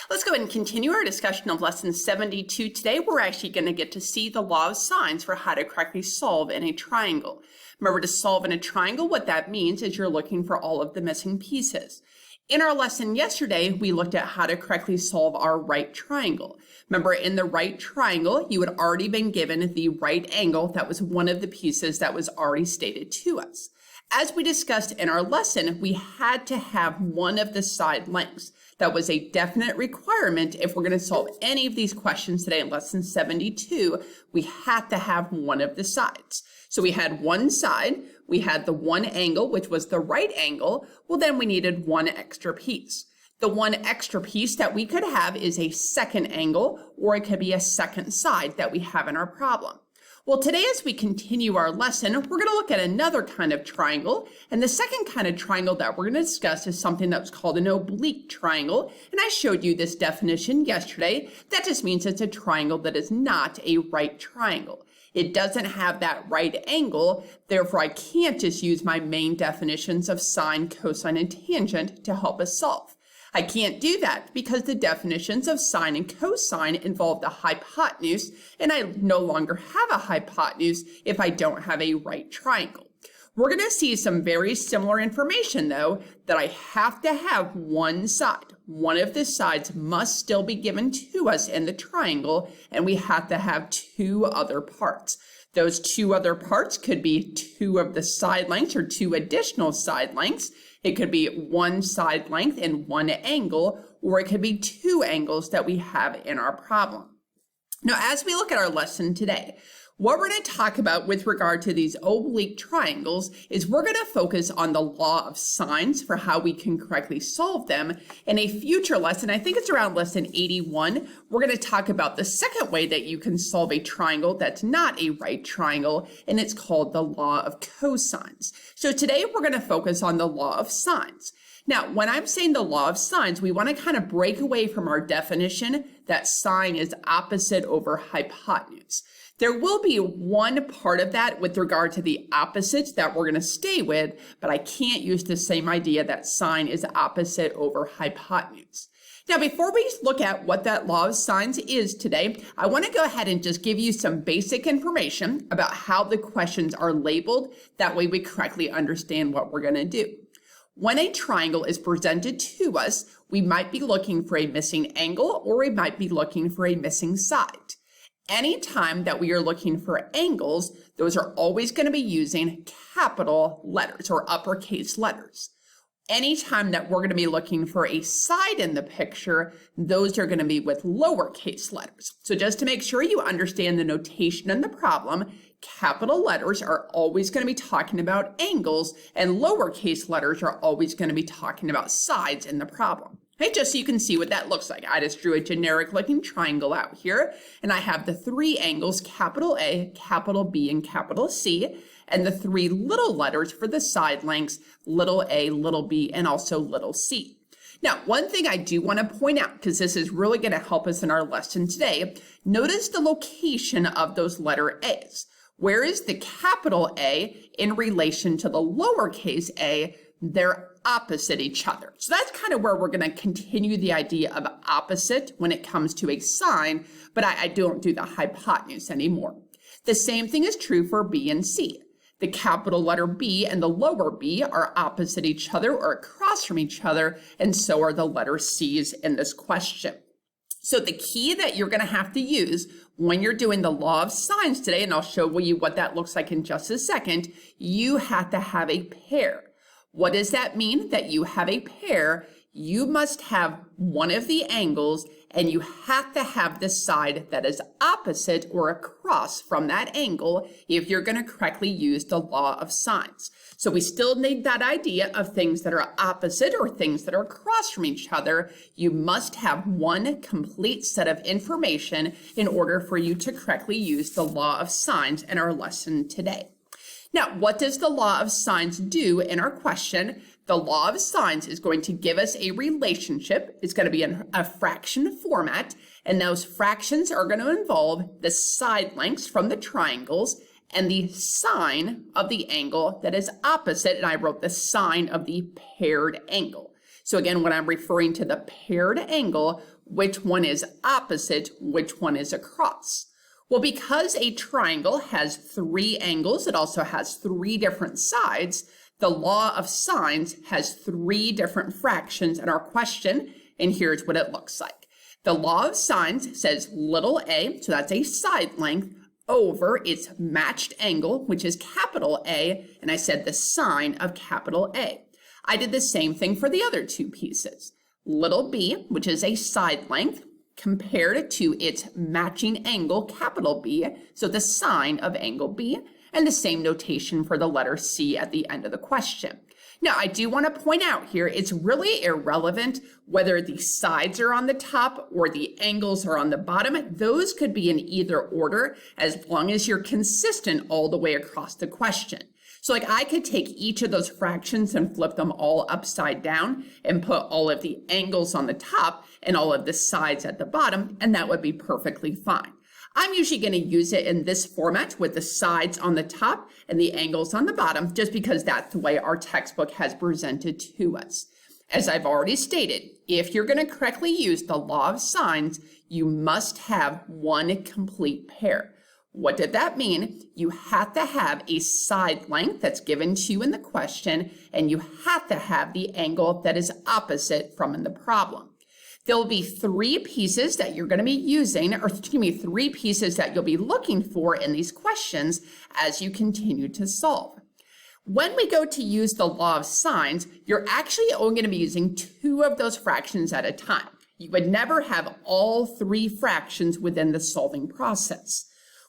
Let's go ahead and continue our discussion of lesson 72 today. We're actually going to get to see the law of sines for how to correctly solve in a triangle. Remember, to solve in a triangle, what that means is you're looking for all of the missing pieces. In our lesson yesterday, we looked at how to correctly solve our right triangle. Remember, in the right triangle, you had already been given the right angle. That was one of the pieces that was already stated to us. As we discussed in our lesson, we had to have one of the side lengths. That was a definite requirement if we're going to solve any of these questions today in lesson 72. We had to have one of the sides. So we had one side, we had the one angle, which was the right angle. Well, then we needed one extra piece. The one extra piece that we could have is a second angle, or it could be a second side that we have in our problem. Well, today as we continue our lesson, we're going to look at another kind of triangle. And the second kind of triangle that we're going to discuss is something that's called an oblique triangle. And I showed you this definition yesterday. That just means it's a triangle that is not a right triangle. It doesn't have that right angle, therefore I can't just use my main definitions of sine, cosine, and tangent to help us solve. I can't do that because the definitions of sine and cosine involve the hypotenuse, and I no longer have a hypotenuse if I don't have a right triangle. We're going to see some very similar information, though, that I have to have one side. One of the sides must still be given to us in the triangle, and we have to have two other parts. Those two other parts could be two of the side lengths or two additional side lengths. It could be one side length and one angle, or it could be two angles that we have in our problem. Now, as we look at our lesson today, what we're going to talk about with regard to these oblique triangles is we're going to focus on the law of sines for how we can correctly solve them. In a future lesson, I think it's around lesson 81, we're going to talk about the second way that you can solve a triangle that's not a right triangle, and it's called the law of cosines. So today we're going to focus on the law of sines. Now, when I'm saying the law of sines, we want to kind of break away from our definition that sine is opposite over hypotenuse. There will be one part of that with regard to the opposites that we're going to stay with, but I can't use the same idea that sine is opposite over hypotenuse. Now, before we look at what that law of sines is today, I want to go ahead and just give you some basic information about how the questions are labeled. That way we correctly understand what we're going to do. When a triangle is presented to us, we might be looking for a missing angle, or we might be looking for a missing side. Anytime that we are looking for angles, those are always going to be using capital letters or uppercase letters. Anytime that we're going to be looking for a side in the picture, those are going to be with lowercase letters. So just to make sure you understand the notation in the problem, capital letters are always going to be talking about angles, and lowercase letters are always going to be talking about sides in the problem. Okay, just so you can see what that looks like. I just drew a generic looking triangle out here, and I have the three angles, capital A, capital B, and capital C, and the three little letters for the side lengths, little a, little b, and also little c. Now, one thing I do want to point out, because this is really going to help us in our lesson today, notice the location of those letter A's. Where is the capital A in relation to the lowercase a? They're opposite each other. So that's kind of where we're going to continue the idea of opposite when it comes to a sine, but I don't do the hypotenuse anymore. The same thing is true for B and C. The capital letter B and the lower b are opposite each other or across from each other, and so are the letter C's in this question. So the key that you're going to have to use when you're doing the law of sines today, and I'll show you what that looks like in just a second, you have to have a pair. What does that mean? That you have a pair, you must have one of the angles, and you have to have the side that is opposite or across from that angle if you're going to correctly use the law of sines. So we still need that idea of things that are opposite or things that are across from each other. You must have one complete set of information in order for you to correctly use the law of sines in our lesson today. Now, what does the law of sines do in our question? The law of sines is going to give us a relationship. It's going to be in a fraction format, and those fractions are going to involve the side lengths from the triangles and the sine of the angle that is opposite, and I wrote the sine of the paired angle. So again, when I'm referring to the paired angle, which one is opposite, which one is across? Well, because a triangle has 3 angles, it also has 3 different sides, the law of sines has 3 different fractions in our question, and here's what it looks like. The law of sines says little a, so that's a side length, over its matched angle, which is capital A, and I said the sine of capital A. I did the same thing for the other 2 pieces. Little b, which is a side length, compared to its matching angle, capital B, so the sine of angle B, and the same notation for the letter C at the end of the question. Now, I do want to point out here, it's really irrelevant whether the sides are on the top or the angles are on the bottom. Those could be in either order as long as you're consistent all the way across the question. So like I could take each of those fractions and flip them all upside down and put all of the angles on the top and all of the sides at the bottom, and that would be perfectly fine. I'm usually going to use it in this format with the sides on the top and the angles on the bottom, just because that's the way our textbook has presented to us. As I've already stated, if you're going to correctly use the law of sines, you must have one complete pair. What did that mean? You have to have a side length that's given to you in the question, and you have to have the angle that is opposite from in the problem. There'll be 3 pieces that you're going to be using, or 3 pieces that you'll be looking for in these questions as you continue to solve. When we go to use the law of sines, you're actually only going to be using 2 of those fractions at a time. You would never have all 3 fractions within the solving process.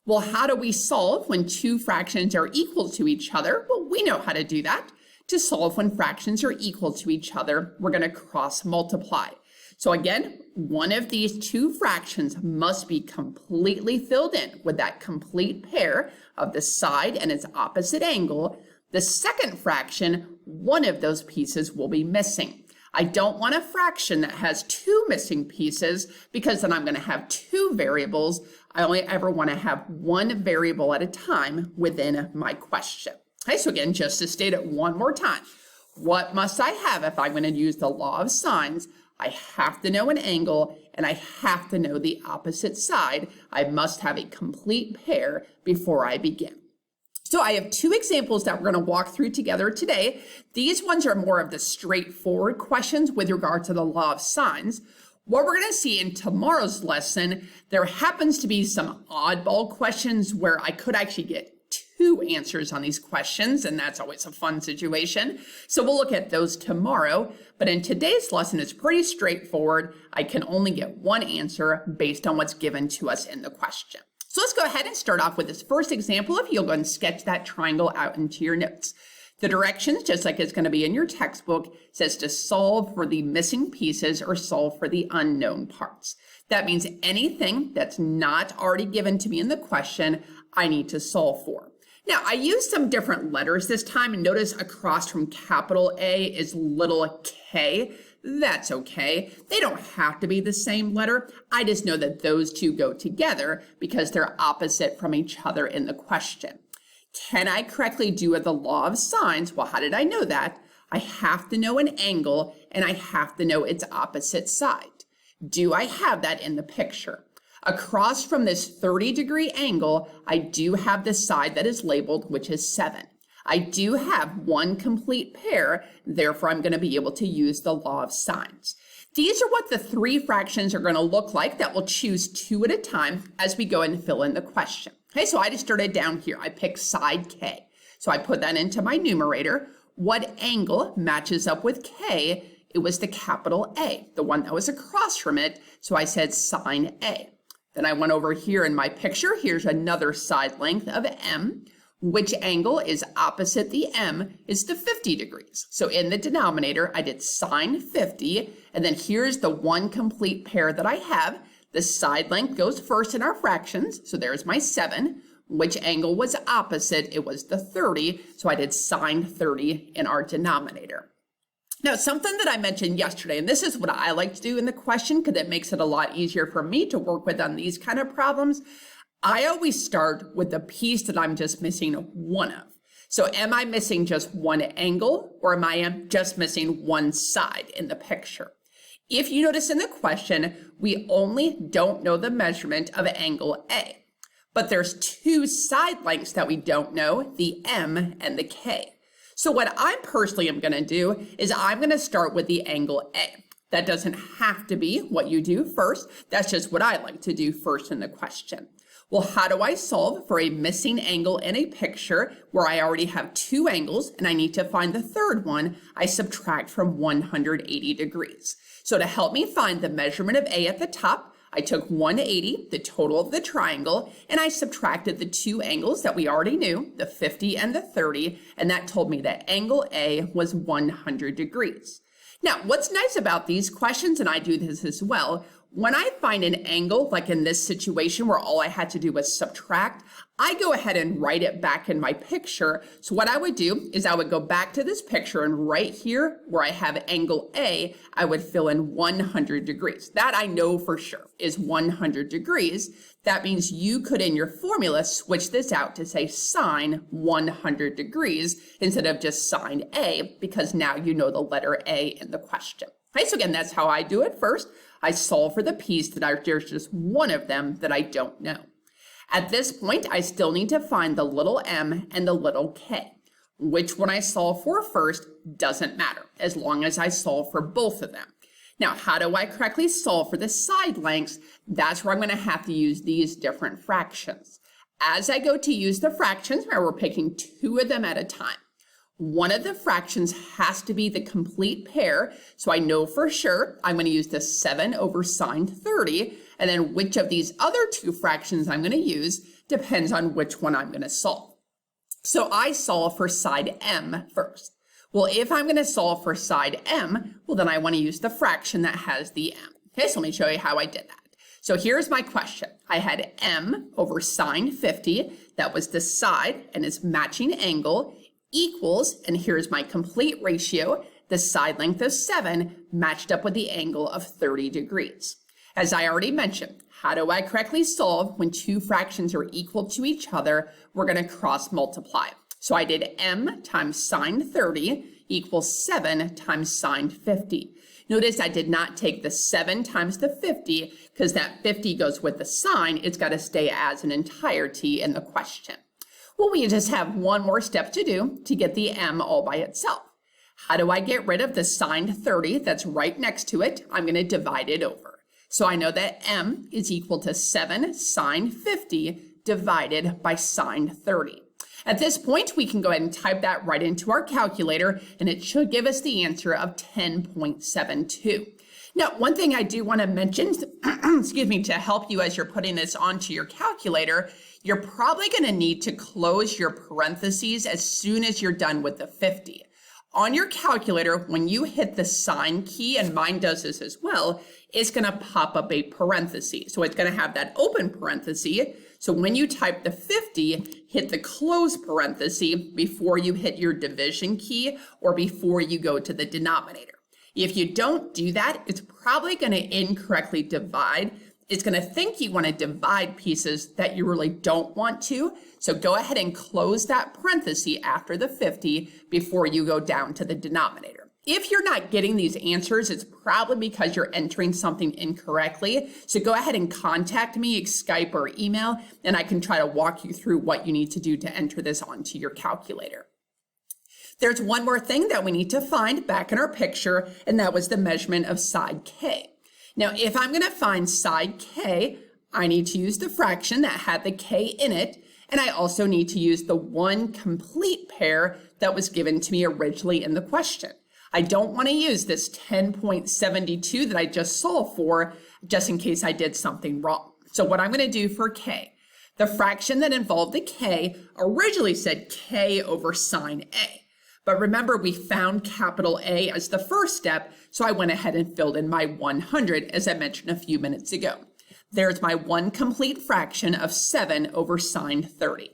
Well, how do we solve when 2 fractions are equal to each other? Well, we know how to do that. To solve when fractions are equal to each other, we're going to cross multiply. So again, one of these 2 fractions must be completely filled in with that complete pair of the side and its opposite angle. The second fraction, one of those pieces will be missing. I don't want a fraction that has 2 missing pieces because then I'm going to have 2 variables. I only ever want to have 1 variable at a time within my question. Okay, so again, just to state it one more time, what must I have if I'm going to use the law of sines? I have to know an angle and I have to know the opposite side. I must have a complete pair before I begin. So I have 2 examples that we're going to walk through together today. These ones are more of the straightforward questions with regard to the law of sines. What we're going to see in tomorrow's lesson, there happens to be some oddball questions where I could actually get 2 answers on these questions, and that's always a fun situation. So we'll look at those tomorrow. But in today's lesson, it's pretty straightforward. I can only get 1 answer based on what's given to us in the question. So let's go ahead and start off with this first example. If you'll go and sketch that triangle out into your notes. The directions, just like it's going to be in your textbook, says to solve for the missing pieces or solve for the unknown parts. That means anything that's not already given to me in the question, I need to solve for. Now, I used some different letters this time, and notice across from capital A is little k. That's okay. They don't have to be the same letter. I just know that those 2 go together because they're opposite from each other in the question. Can I correctly do the law of sines? Well, how did I know that? I have to know an angle and I have to know its opposite side. Do I have that in the picture? Across from this 30-degree angle, I do have the side that is labeled, which is 7. I do have 1 complete pair, therefore I'm going to be able to use the law of sines. These are what the 3 fractions are going to look like that we'll choose 2 at a time as we go and fill in the question. Okay, so I just started down here. I picked side K. So I put that into my numerator. What angle matches up with K? It was the capital A, the one that was across from it. So I said sine A. Then I went over here in my picture. Here's another side length of M. Which angle is opposite the M is the 50 degrees. So in the denominator, I did sine 50. And then here's the 1 complete pair that I have. The side length goes first in our fractions. So there's my 7. Which angle was opposite? It was the 30. So I did sine 30 in our denominator. Now, something that I mentioned yesterday, and this is what I like to do in the question because it makes it a lot easier for me to work with on these kind of problems. I always start with the piece that I'm just missing 1 of. So am I missing just one angle, or am I just missing one side in the picture? If you notice in the question, we only don't know the measurement of angle A, but there's two side lengths that we don't know, the M and the K. So what I personally am going to do is I'm going to start with the angle A. That doesn't have to be what you do first. That's just what I like to do first in the question. Well, how do I solve for a missing angle in a picture where I already have two angles and I need to find the third one? I subtract from 180 degrees. So to help me find the measurement of A at the top, I took 180, the total of the triangle, and I subtracted the two angles that we already knew, the 50 and the 30, and that told me that angle A was 100 degrees. Now, what's nice about these questions, and I do this as well, when I find an angle, like in this situation where all I had to do was subtract, I go ahead and write it back in my picture. So what I would do is I would go back to this picture, and right here where I have angle A, I would fill in 100 degrees. That I know for sure is 100 degrees. That means you could in your formula switch this out to say sine 100 degrees instead of just sine A, because now you know the letter A in the question. Okay, so again, that's how I do it first. I solve for the piece that there's just one of them that I don't know. At this point, I still need to find the little m and the little k. Which one I solve for first doesn't matter, as long as I solve for both of them. Now, how do I correctly solve for the side lengths? That's where I'm going to have to use these different fractions. As I go to use the fractions, remember we're picking two of them at a time. One of the fractions has to be the complete pair, so I know for sure I'm going to use the 7 over sine 30, and then which of these other two fractions I'm going to use depends on which one I'm going to solve. So I solve for side m first. Well, if I'm going to solve for side m, well, then I want to use the fraction that has the m. Okay, so let me show you how I did that. So here's my question. I had m over sine 50, that was the side and its matching angle, equals, and here's my complete ratio, the side length of 7 matched up with the angle of 30 degrees. As I already mentioned, how do I correctly solve when two fractions are equal to each other? We're going to cross multiply. So I did m times sine 30 equals 7 times sine 50. Notice I did not take the 7 times the 50 because that 50 goes with the sine. It's got to stay as an entirety in the question. Well, we just have one more step to do to get the m all by itself. How do I get rid of the sine 30 that's right next to it? I'm going to divide it over. So I know that m is equal to 7 sine 50 divided by sine 30. At this point, we can go ahead and type that right into our calculator, and it should give us the answer of 10.72. Now, one thing I do want to mention, excuse me, to help you as you're putting this onto your calculator, you're probably going to need to close your parentheses as soon as you're done with the 50. On your calculator, when you hit the sign key, and mine does this as well, it's going to pop up a parenthesis. So it's going to have that open parenthesis. So when you type the 50, hit the close parenthesis before you hit your division key or before you go to the denominator. If you don't do that, it's probably going to incorrectly divide. It's going to think you want to divide pieces that you really don't want to. So go ahead and close that parenthesis after the 50 before you go down to the denominator. If you're not getting these answers, it's probably because you're entering something incorrectly. So go ahead and contact me, Skype or email, and I can try to walk you through what you need to do to enter this onto your calculator. There's one more thing that we need to find back in our picture, and that was the measurement of side K. Now, if I'm going to find side K, I need to use the fraction that had the K in it, and I also need to use the one complete pair that was given to me originally in the question. I don't want to use this 10.72 that I just solved for, just in case I did something wrong. So what I'm going to do for K, the fraction that involved the K originally said K over sine A. But remember, we found capital A as the first step, so I went ahead and filled in my 100, as I mentioned a few minutes ago. There's my one complete fraction of 7 over sine 30.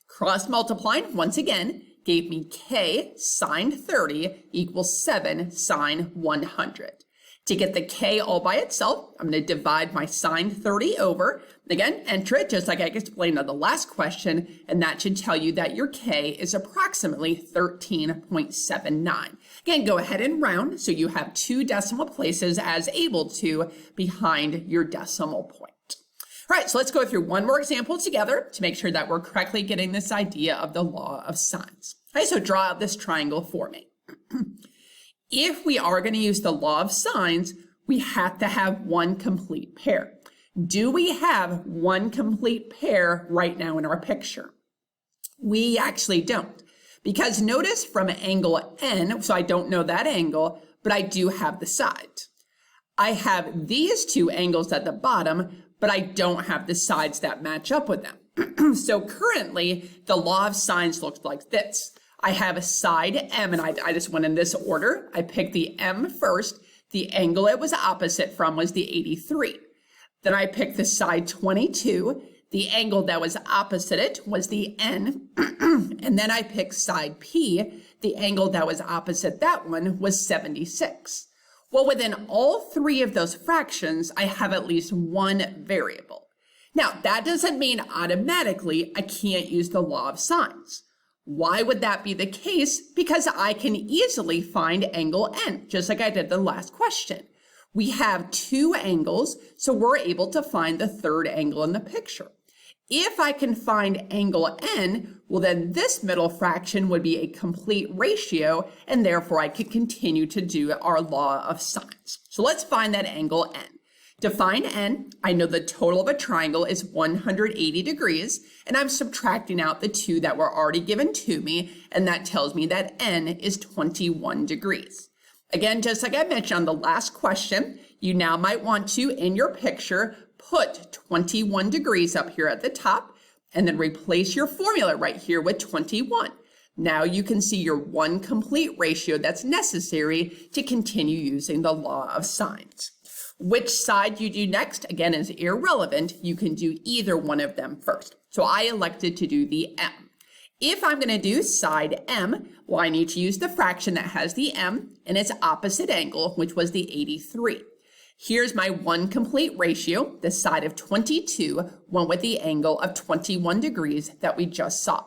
Cross multiplying, once again, gave me K sine 30 equals 7 sine 100. To get the k all by itself, I'm going to divide my sine 30 over. Again, enter it just like I explained on the last question, and that should tell you that your k is approximately 13.79. Again, go ahead and round so you have 2 decimal places as able to behind your decimal point. All right, so let's go through one more example together to make sure that we're correctly getting this idea of the law of sines. Okay, so draw out this triangle for me. If we are going to use the law of sines, we have to have one complete pair. Do we have one complete pair right now in our picture? We actually don't, because notice from angle N, so I don't know that angle, but I do have the side. I have these 2 angles at the bottom, but I don't have the sides that match up with them. So currently, the law of sines looks like this. I have a side M, and I just went in this order. I picked the M first. The angle it was opposite from was the 83. Then I picked the side 22. The angle that was opposite it was the N. And then I picked side P. The angle that was opposite that one was 76. Well, within all 3 of those fractions, I have at least one variable. Now, that doesn't mean automatically I can't use the law of sines. Why would that be the case? Because I can easily find angle N, just like I did the last question. We have 2 angles, so we're able to find the 3rd angle in the picture. If I can find angle N, well then this middle fraction would be a complete ratio, and therefore I could continue to do our law of sines. So let's find that angle N. To find N, I know the total of a triangle is 180 degrees, and I'm subtracting out the 2 that were already given to me, and that tells me that N is 21 degrees. Again, just like I mentioned on the last question, you now might want to, in your picture, put 21 degrees up here at the top, and then replace your formula right here with 21. Now you can see your one complete ratio that's necessary to continue using the law of sines. Which side you do next, again, is irrelevant. You can do either one of them first. So I elected to do the M. If I'm going to do side M, well, I need to use the fraction that has the M and its opposite angle, which was the 83. Here's my one complete ratio. The side of 22 went with the angle of 21 degrees that we just saw.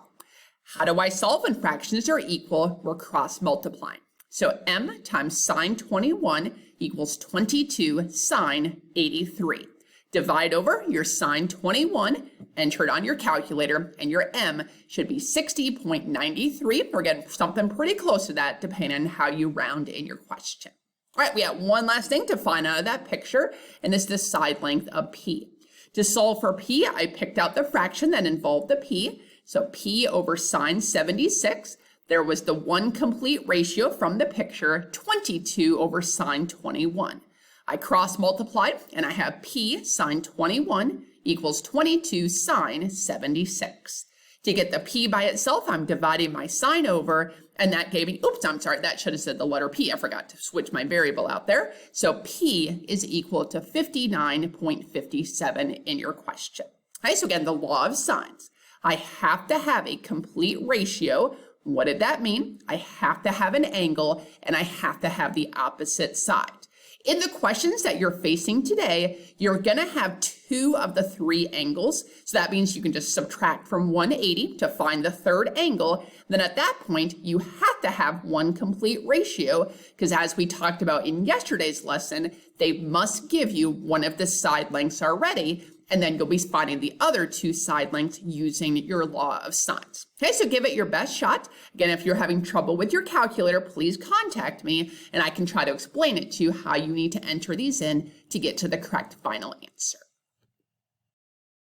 How do I solve when fractions are equal? We're cross multiplying. So M times sine 21 equals 22 sine 83. Divide over your sine 21, enter it on your calculator, and your M should be 60.93. We're getting something pretty close to that, depending on how you round in your question. All right, we have one last thing to find out of that picture, and it's the side length of P. To solve for P, I picked out the fraction that involved the P. So P over sine 76. There was the one complete ratio from the picture, 22 over sine 21. I cross multiplied, and I have P sine 21 equals 22 sine 76. To get the P by itself, I'm dividing my sine over, and that gave me, oops, I'm sorry, that should have said the letter P. I forgot to switch my variable out there. So P is equal to 59.57 in your question. Okay, so again, the law of sines. I have to have a complete ratio. What did that mean? I have to have an angle, and I have to have the opposite side. In the questions that you're facing today, you're going to have 2 of the 3 angles. So that means you can just subtract from 180 to find the 3rd angle. Then at that point, you have to have one complete ratio, because as we talked about in yesterday's lesson, they must give you one of the side lengths already, and then you'll be finding the other 2 side lengths using your law of sines. Okay, so give it your best shot. Again, if you're having trouble with your calculator, please contact me, and I can try to explain it to you how you need to enter these in to get to the correct final answer.